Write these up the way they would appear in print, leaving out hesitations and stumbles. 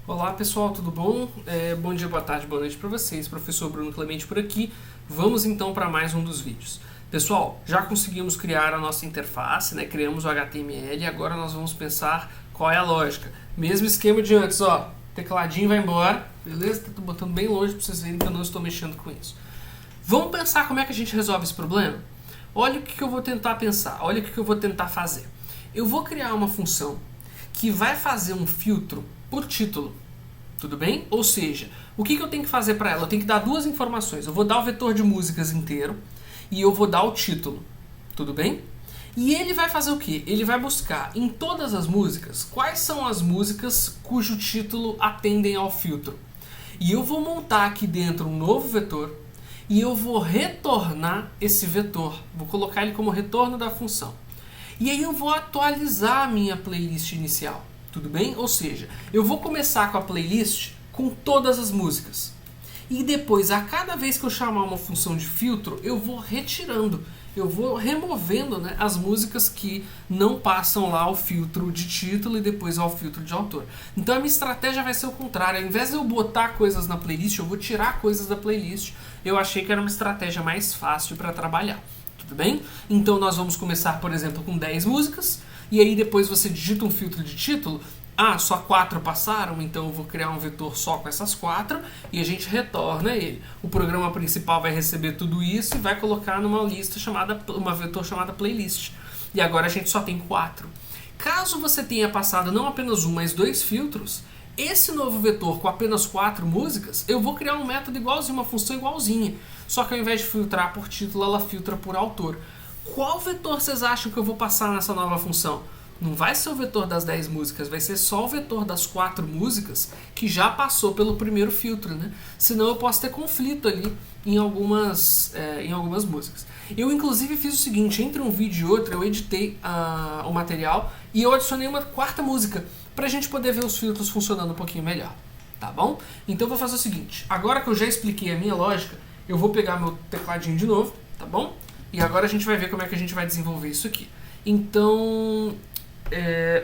Olá pessoal, tudo bom? Bom dia, boa tarde, boa noite para vocês. Professor Bruno Clemente por aqui. Vamos então para mais um dos vídeos. Pessoal, já conseguimos criar a nossa interface, né? Criamos o HTML e agora nós vamos pensar qual é a lógica. Mesmo esquema de antes, ó. Tecladinho vai embora, beleza? Estou botando bem longe para vocês verem que eu não estou mexendo com isso. Vamos pensar como é que a gente resolve esse problema? Olha o que eu vou tentar pensar, olha o que eu vou tentar fazer. Eu vou criar uma função que vai fazer um filtro por título, tudo bem? Ou seja, o que eu tenho que fazer para ela? Eu tenho que dar duas informações. Eu vou dar o vetor de músicas inteiro e eu vou dar o título, tudo bem? E ele vai fazer o quê? Ele vai buscar em todas as músicas quais são as músicas cujo título atendem ao filtro. E eu vou montar aqui dentro um novo vetor e eu vou retornar esse vetor. Vou colocar ele como retorno da função. E aí eu vou atualizar a minha playlist inicial. Tudo bem? Ou seja, eu vou começar com a playlist com todas as músicas. E depois, a cada vez que eu chamar uma função de filtro, eu vou retirando, eu vou removendo, né, as músicas que não passam lá ao filtro de título e depois ao filtro de autor. Então a minha estratégia vai ser o contrário. Ao invés de eu botar coisas na playlist, eu vou tirar coisas da playlist. Eu achei que era uma estratégia mais fácil para trabalhar. Tudo bem? Então nós vamos começar, por exemplo, com 10 músicas. E aí depois você digita um filtro de título. Ah, só 4 passaram, então eu vou criar um vetor só com essas 4 e a gente retorna ele. O programa principal vai receber tudo isso e vai colocar numa lista chamada, uma vetor chamada playlist. E agora a gente só tem 4. Caso você tenha passado não apenas um, mas 2 filtros, esse novo vetor com apenas 4 músicas, eu vou criar um método igualzinho, uma função igualzinha. Só que ao invés de filtrar por título, ela filtra por autor. Qual vetor vocês acham que eu vou passar nessa nova função? Não vai ser o vetor das 10 músicas, vai ser só o vetor das 4 músicas que já passou pelo primeiro filtro, né? Senão eu posso ter conflito ali em algumas músicas. Eu inclusive fiz o seguinte, entre um vídeo e outro eu editei o material e eu adicionei uma 4ª música para a gente poder ver os filtros funcionando um pouquinho melhor, tá bom? Então eu vou fazer o seguinte, agora que eu já expliquei a minha lógica, eu vou pegar meu tecladinho de novo, tá bom? E agora a gente vai ver como é que a gente vai desenvolver isso aqui. Então,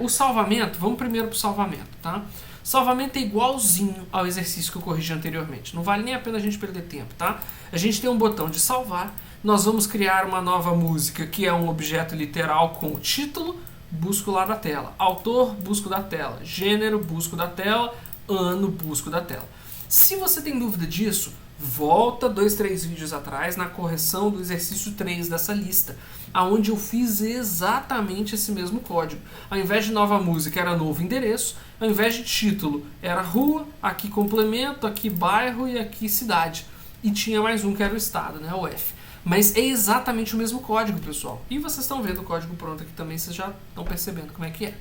o salvamento, vamos primeiro para o salvamento, tá? Salvamento é igualzinho ao exercício que eu corrigi anteriormente. Não vale nem a pena a gente perder tempo, tá? A gente tem um botão de salvar. Nós vamos criar uma nova música que é um objeto literal com o título, busco lá da tela. Autor, busco da tela. Gênero, busco da tela. Ano, busco da tela. Se você tem dúvida disso, volta 2, 3 vídeos atrás na correção do exercício 3 dessa lista, aonde eu fiz exatamente esse mesmo código. Ao invés de nova música era novo endereço, ao invés de título era rua, aqui complemento, aqui bairro e aqui cidade. E tinha mais um que era o estado, né, o F. Mas é exatamente o mesmo código, pessoal. E vocês estão vendo o código pronto aqui também, vocês já estão percebendo como é que é.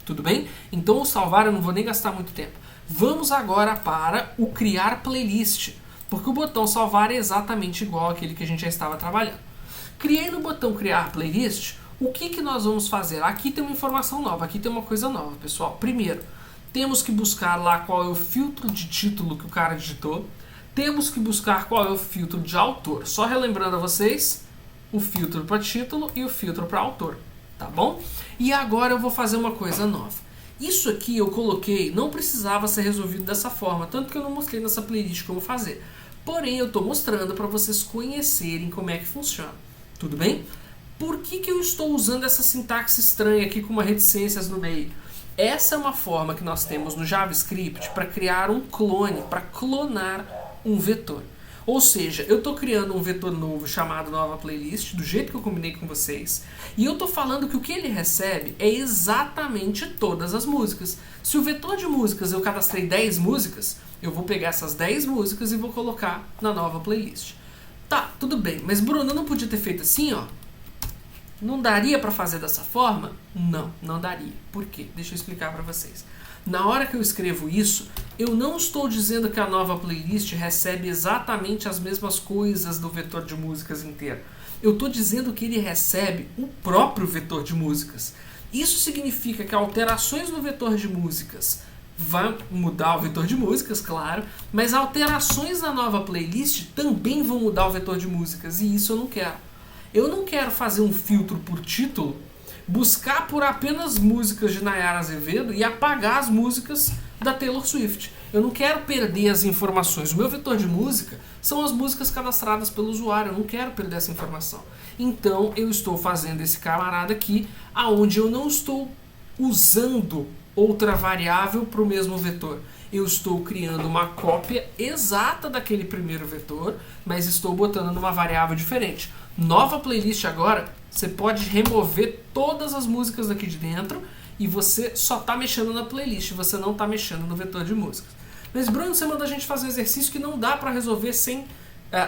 Tudo bem? Então o salvar eu não vou nem gastar muito tempo. Vamos agora para o criar playlist. Porque o botão salvar é exatamente igual àquele que a gente já estava trabalhando. Criei no botão criar playlist, o que nós vamos fazer? Aqui tem uma informação nova, aqui tem uma coisa nova, pessoal. Primeiro, temos que buscar lá qual é o filtro de título que o cara digitou. Temos que buscar qual é o filtro de autor. Só relembrando a vocês, o filtro para título e o filtro para autor, tá bom? E agora eu vou fazer uma coisa nova. Isso aqui eu coloquei, não precisava ser resolvido dessa forma, tanto que eu não mostrei nessa playlist como fazer. Porém, eu estou mostrando para vocês conhecerem como é que funciona. Tudo bem? Por que eu estou usando essa sintaxe estranha aqui com uma reticências no meio? Essa é uma forma que nós temos no JavaScript para criar um clone, para clonar um vetor. Ou seja, eu estou criando um vetor novo chamado nova playlist, do jeito que eu combinei com vocês, e eu estou falando que o que ele recebe é exatamente todas as músicas. Se o vetor de músicas eu cadastrei 10 músicas, eu vou pegar essas 10 músicas e vou colocar na nova playlist. Tá, tudo bem, mas Bruno, eu não podia ter feito assim, ó? Não daria para fazer dessa forma? Não, não daria. Por quê? Deixa eu explicar para vocês. Na hora que eu escrevo isso, eu não estou dizendo que a nova playlist recebe exatamente as mesmas coisas do vetor de músicas inteiro. Eu estou dizendo que ele recebe o próprio vetor de músicas. Isso significa que alterações no vetor de músicas vão mudar o vetor de músicas, claro, mas alterações na nova playlist também vão mudar o vetor de músicas, e isso eu não quero. Eu não quero fazer um filtro por título, buscar por apenas músicas de Nayara Azevedo e apagar as músicas da Taylor Swift. Eu não quero perder as informações. O meu vetor de música são as músicas cadastradas pelo usuário. Eu não quero perder essa informação. Então eu estou fazendo esse camarada aqui, aonde eu não estou usando outra variável para o mesmo vetor. Eu estou criando uma cópia exata daquele primeiro vetor, mas estou botando numa variável diferente. Nova playlist agora, você pode remover todas as músicas daqui de dentro e você só está mexendo na playlist, você não está mexendo no vetor de músicas. Mas Bruno, você manda a gente fazer um exercício que não dá para resolver sem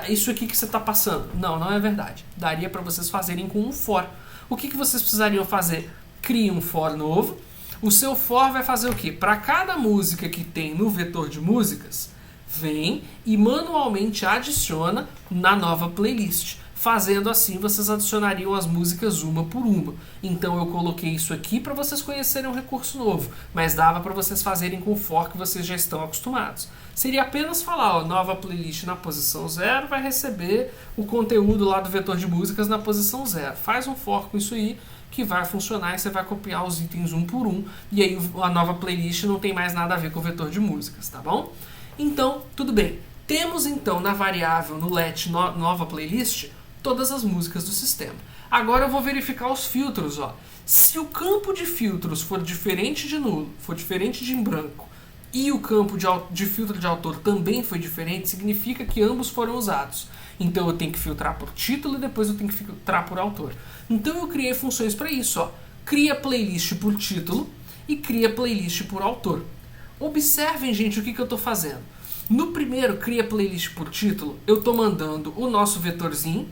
isso aqui que você está passando. Não, não é verdade. Daria para vocês fazerem com um for. O que vocês precisariam fazer? Crie um for novo. O seu for vai fazer o quê? Para cada música que tem no vetor de músicas, vem e manualmente adiciona na nova playlist. Fazendo assim, vocês adicionariam as músicas uma por uma. Então eu coloquei isso aqui para vocês conhecerem um recurso novo, mas dava para vocês fazerem com o for que vocês já estão acostumados. Seria apenas falar, ó, nova playlist na posição 0 vai receber o conteúdo lá do vetor de músicas na posição 0. Faz um for com isso aí, que vai funcionar e você vai copiar os itens um por um, e aí a nova playlist não tem mais nada a ver com o vetor de músicas, tá bom? Então, tudo bem. Temos então na variável, no let nova playlist, todas as músicas do sistema. Agora eu vou verificar os filtros, ó. Se o campo de filtros for diferente de nulo, for diferente de em branco, e o campo de filtro de autor também foi diferente, significa que ambos foram usados. Então eu tenho que filtrar por título e depois eu tenho que filtrar por autor. Então eu criei funções para isso, ó. Cria playlist por título e cria playlist por autor. Observem, gente, o que eu estou fazendo. No primeiro, cria playlist por título, eu estou mandando o nosso vetorzinho,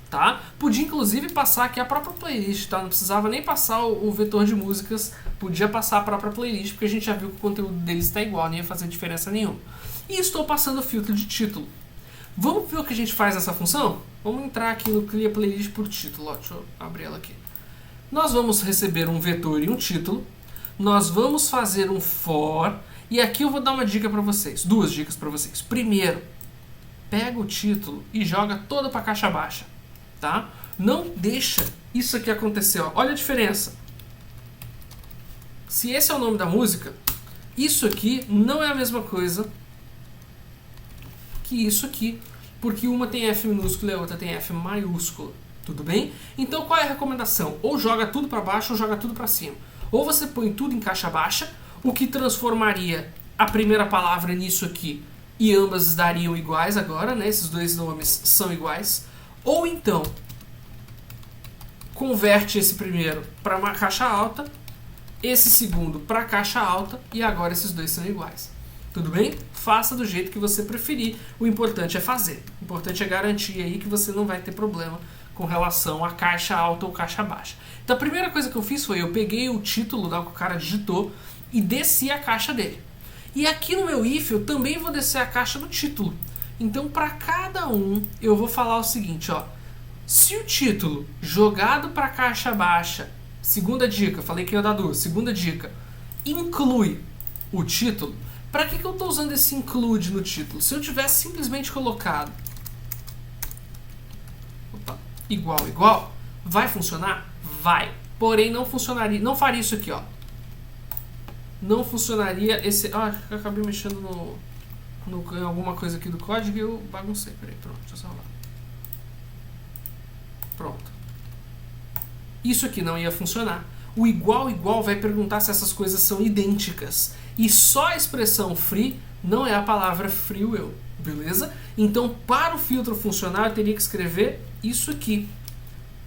tá? Podia inclusive passar aqui a própria playlist, tá? Não precisava nem passar o vetor de músicas, podia passar a própria playlist, porque a gente já viu que o conteúdo deles está igual, não ia fazer diferença nenhuma. E estou passando o filtro de título. Vamos ver o que a gente faz nessa função? Vamos entrar aqui no Cria Playlist por título. Ó, deixa eu abrir ela aqui. Nós vamos receber um vetor e um título. Nós vamos fazer um for. E aqui eu vou dar uma dica para vocês. Duas dicas para vocês. Primeiro, pega o título e joga todo para a caixa baixa. Tá? Não deixa isso aqui acontecer. Ó. Olha a diferença. Se esse é o nome da música, isso aqui não é a mesma coisa que isso aqui, porque uma tem F minúsculo e a outra tem F maiúsculo, tudo bem? Então qual é a recomendação? Ou joga tudo para baixo ou joga tudo para cima. Ou você põe tudo em caixa baixa, o que transformaria a primeira palavra nisso aqui e ambas dariam iguais agora, né? Esses dois nomes são iguais. Ou então converte esse primeiro para uma caixa alta, esse segundo para caixa alta e agora esses dois são iguais. Tudo bem? Faça do jeito que você preferir. O importante é fazer. O importante é garantir aí que você não vai ter problema com relação a caixa alta ou caixa baixa. Então a primeira coisa que eu fiz foi eu peguei o título que o cara digitou e desci a caixa dele. E aqui no meu if eu também vou descer a caixa do título. Então para cada um eu vou falar o seguinte, ó. Se o título jogado para a caixa baixa, segunda dica, falei que ia dar duas, segunda dica, inclui o título. Para que eu estou usando esse include no título? Se eu tivesse simplesmente colocado igual, vai funcionar? Vai. Porém, não funcionaria, não faria isso aqui, ó. Não funcionaria esse... Ah, eu acabei mexendo em alguma coisa aqui do código e eu baguncei. Peraí, pronto, deixa eu salvar. Pronto. Isso aqui não ia funcionar. O igual vai perguntar se essas coisas são idênticas. E só a expressão free não é a palavra free will, beleza? Então, para o filtro funcionar, eu teria que escrever isso aqui.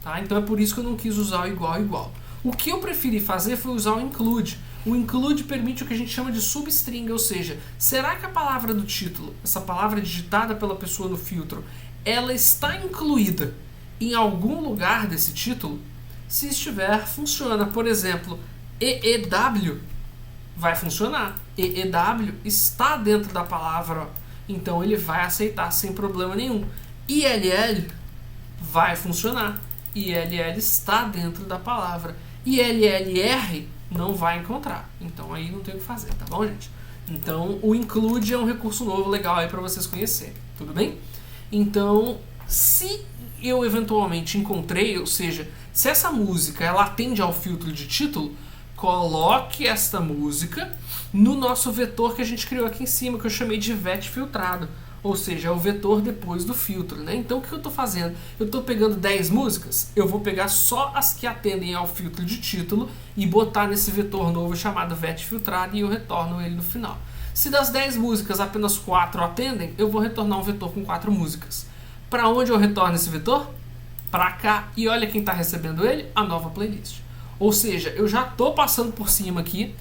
Tá? Então é por isso que eu não quis usar o igual. O que eu preferi fazer foi usar o include. O include permite o que a gente chama de substring, ou seja, será que a palavra do título, essa palavra digitada pela pessoa no filtro, ela está incluída em algum lugar desse título? Se estiver, funciona. Por exemplo, EEW vai funcionar. EEW está dentro da palavra, ó. Então ele vai aceitar sem problema nenhum. ILL vai funcionar. ILL está dentro da palavra. ILLR não vai encontrar. Então aí não tem o que fazer, tá bom, gente? Então o include é um recurso novo legal aí para vocês conhecerem, tudo bem? Então, se eu eventualmente encontrei, ou seja, se essa música ela atende ao filtro de título, coloque esta música no nosso vetor que a gente criou aqui em cima, que eu chamei de vet filtrado. Ou seja, é o vetor depois do filtro, né? Então o que eu estou fazendo? Eu estou pegando 10 músicas, eu vou pegar só as que atendem ao filtro de título e botar nesse vetor novo chamado vet filtrado e eu retorno ele no final. Se das 10 músicas apenas 4 atendem, eu vou retornar um vetor com 4 músicas. Para onde eu retorno esse vetor? Para cá. E olha quem está recebendo ele? A nova playlist. Ou seja, eu já estou passando por cima aqui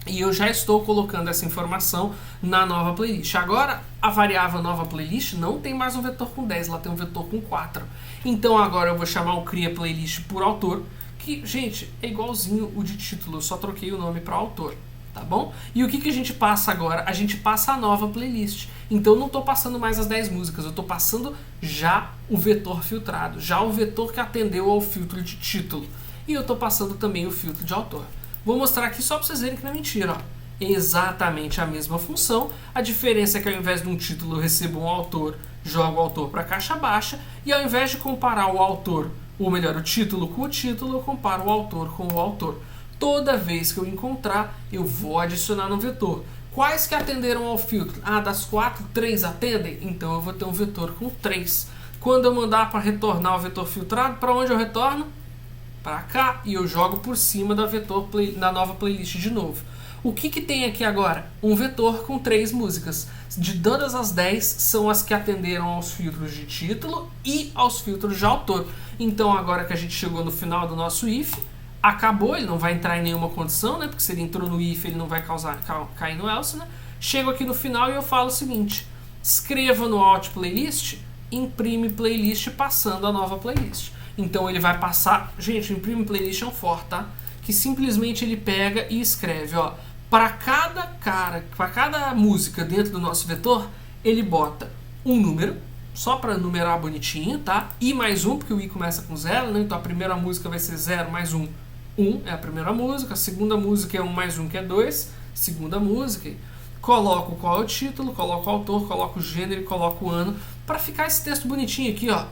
e eu já estou colocando essa informação na nova playlist. Agora, a variável nova playlist não tem mais um vetor com 10, ela tem um vetor com 4. Então agora eu vou chamar o cria playlist por autor, que, gente, é igualzinho o de título, eu só troquei o nome para autor, tá bom? E o que a gente passa agora? A gente passa a nova playlist. Então eu não estou passando mais as 10 músicas, eu estou passando já o vetor filtrado, já o vetor que atendeu ao filtro de título. E eu estou passando também o filtro de autor. Vou mostrar aqui só para vocês verem que não é mentira, ó. É exatamente a mesma função, a diferença é que ao invés de um título eu recebo um autor, jogo o autor para a caixa baixa, e ao invés de comparar o autor, ou melhor, o título com o título, eu comparo o autor com o autor. Toda vez que eu encontrar, eu vou adicionar no vetor. Quais que atenderam ao filtro? Ah, das 4, 3 atendem? Então eu vou ter um vetor com 3. Quando eu mandar para retornar o vetor filtrado, para onde eu retorno? Para cá, e eu jogo por cima da da nova playlist de novo. O que tem aqui agora? Um vetor com 3 músicas. De todas as 10 são as que atenderam aos filtros de título e aos filtros de autor. Então agora que a gente chegou no final do nosso if, acabou, ele não vai entrar em nenhuma condição, né? Porque se ele entrou no if, ele não vai cair no else, né? Chego aqui no final e eu falo o seguinte: escreva no alt playlist, imprime playlist passando a nova playlist. Então ele vai passar, gente, o imprime playlist é um for, tá? Que simplesmente ele pega e escreve, ó, para cada música dentro do nosso vetor, ele bota um número, só para numerar bonitinho, tá? I mais 1, porque o I começa com 0, né? Então a primeira música vai ser 0 mais 1, 1 é a primeira música, a segunda música é 1 mais 1, que é 2, segunda música. Coloco qual é o título, coloco o autor, coloco o gênero e coloco o ano, para ficar esse texto bonitinho aqui, ó.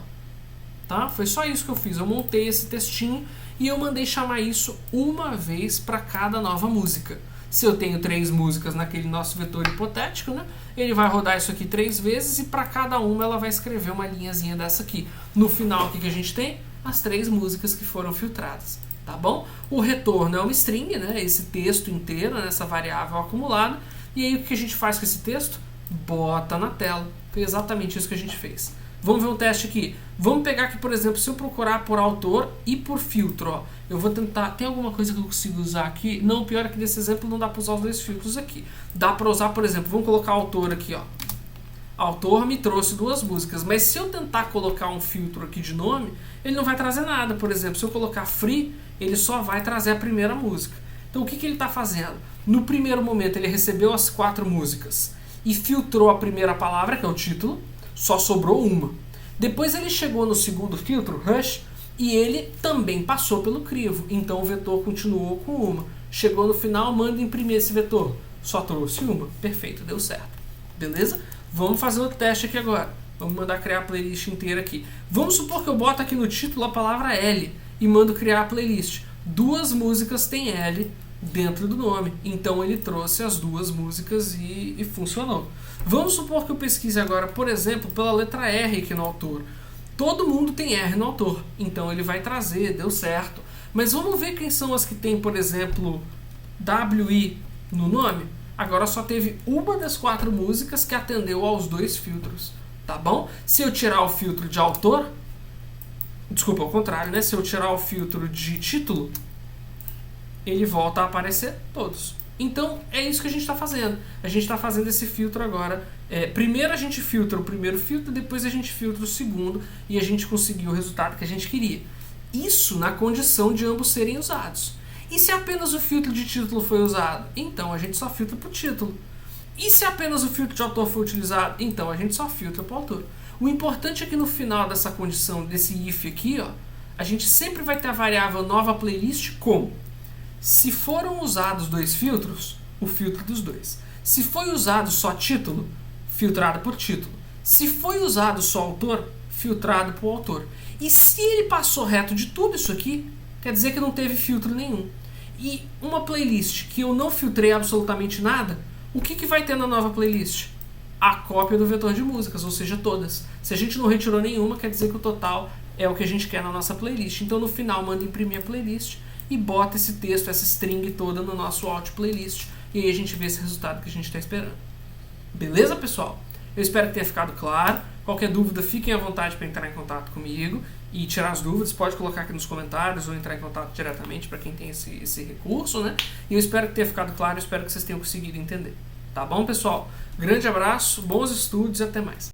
Tá? Foi só isso que eu fiz, eu montei esse textinho e eu mandei chamar isso uma vez para cada nova música. Se eu tenho 3 músicas naquele nosso vetor hipotético, né, ele vai rodar isso aqui 3 vezes e para cada uma ela vai escrever uma linhazinha dessa aqui. No final, o que a gente tem? As 3 músicas que foram filtradas, tá bom? O retorno é uma string, né, esse texto inteiro, nessa variável acumulada. E aí o que a gente faz com esse texto? Bota na tela. Foi exatamente isso que a gente fez. Vamos ver um teste aqui. Vamos pegar aqui, por exemplo, se eu procurar por autor e por filtro, ó, eu vou tentar... Tem alguma coisa que eu consigo usar aqui? Não, pior é que nesse exemplo não dá para usar os 2 filtros aqui. Dá para usar, por exemplo, vamos colocar autor aqui, ó. Autor me trouxe 2 músicas, mas se eu tentar colocar um filtro aqui de nome, ele não vai trazer nada. Por exemplo, se eu colocar free, ele só vai trazer a primeira música. Então o que ele está fazendo? No primeiro momento ele recebeu as 4 músicas e filtrou a primeira palavra, que é o título, só sobrou uma. Depois ele chegou no segundo filtro, Rush, e ele também passou pelo crivo. Então o vetor continuou com uma. Chegou no final, manda imprimir esse vetor. Só trouxe uma. Perfeito, deu certo. Beleza? Vamos fazer outro teste aqui agora. Vamos mandar criar a playlist inteira aqui. Vamos supor que eu boto aqui no título a palavra L e mando criar a playlist. 2 músicas têm L dentro do nome. Então ele trouxe as 2 músicas e funcionou. Vamos supor que eu pesquise agora, por exemplo, pela letra R aqui no autor. Todo mundo tem R no autor, então ele vai trazer, deu certo. Mas vamos ver quem são as que tem, por exemplo, WI no nome? Agora só teve uma das 4 músicas que atendeu aos 2 filtros, tá bom? Se eu tirar o filtro de autor, desculpa, ao contrário, né? Se eu tirar o filtro de título, ele volta a aparecer todos. Então, é isso que a gente está fazendo. A gente está fazendo esse filtro agora. Primeiro a gente filtra o primeiro filtro, depois a gente filtra o segundo e a gente conseguiu o resultado que a gente queria. Isso na condição de ambos serem usados. E se apenas o filtro de título foi usado? Então a gente só filtra para o título. E se apenas o filtro de autor foi utilizado? Então a gente só filtra para o autor. O importante é que no final dessa condição, desse if aqui, ó, a gente sempre vai ter a variável nova playlist como: se foram usados 2 filtros, o filtro dos 2. Se foi usado só título, filtrado por título. Se foi usado só autor, filtrado por autor. E se ele passou reto de tudo isso aqui, quer dizer que não teve filtro nenhum. E uma playlist que eu não filtrei absolutamente nada, o que vai ter na nova playlist? A cópia do vetor de músicas, ou seja, todas. Se a gente não retirou nenhuma, quer dizer que o total é o que a gente quer na nossa playlist. Então no final manda imprimir a playlist e bota esse texto, essa string toda no nosso out playlist, e aí a gente vê esse resultado que a gente está esperando. Beleza, pessoal? Eu espero que tenha ficado claro. Qualquer dúvida, fiquem à vontade para entrar em contato comigo e tirar as dúvidas. Pode colocar aqui nos comentários ou entrar em contato diretamente para quem tem esse recurso, né? E eu espero que tenha ficado claro, eu espero que vocês tenham conseguido entender. Tá bom, pessoal? Grande abraço, bons estudos e até mais.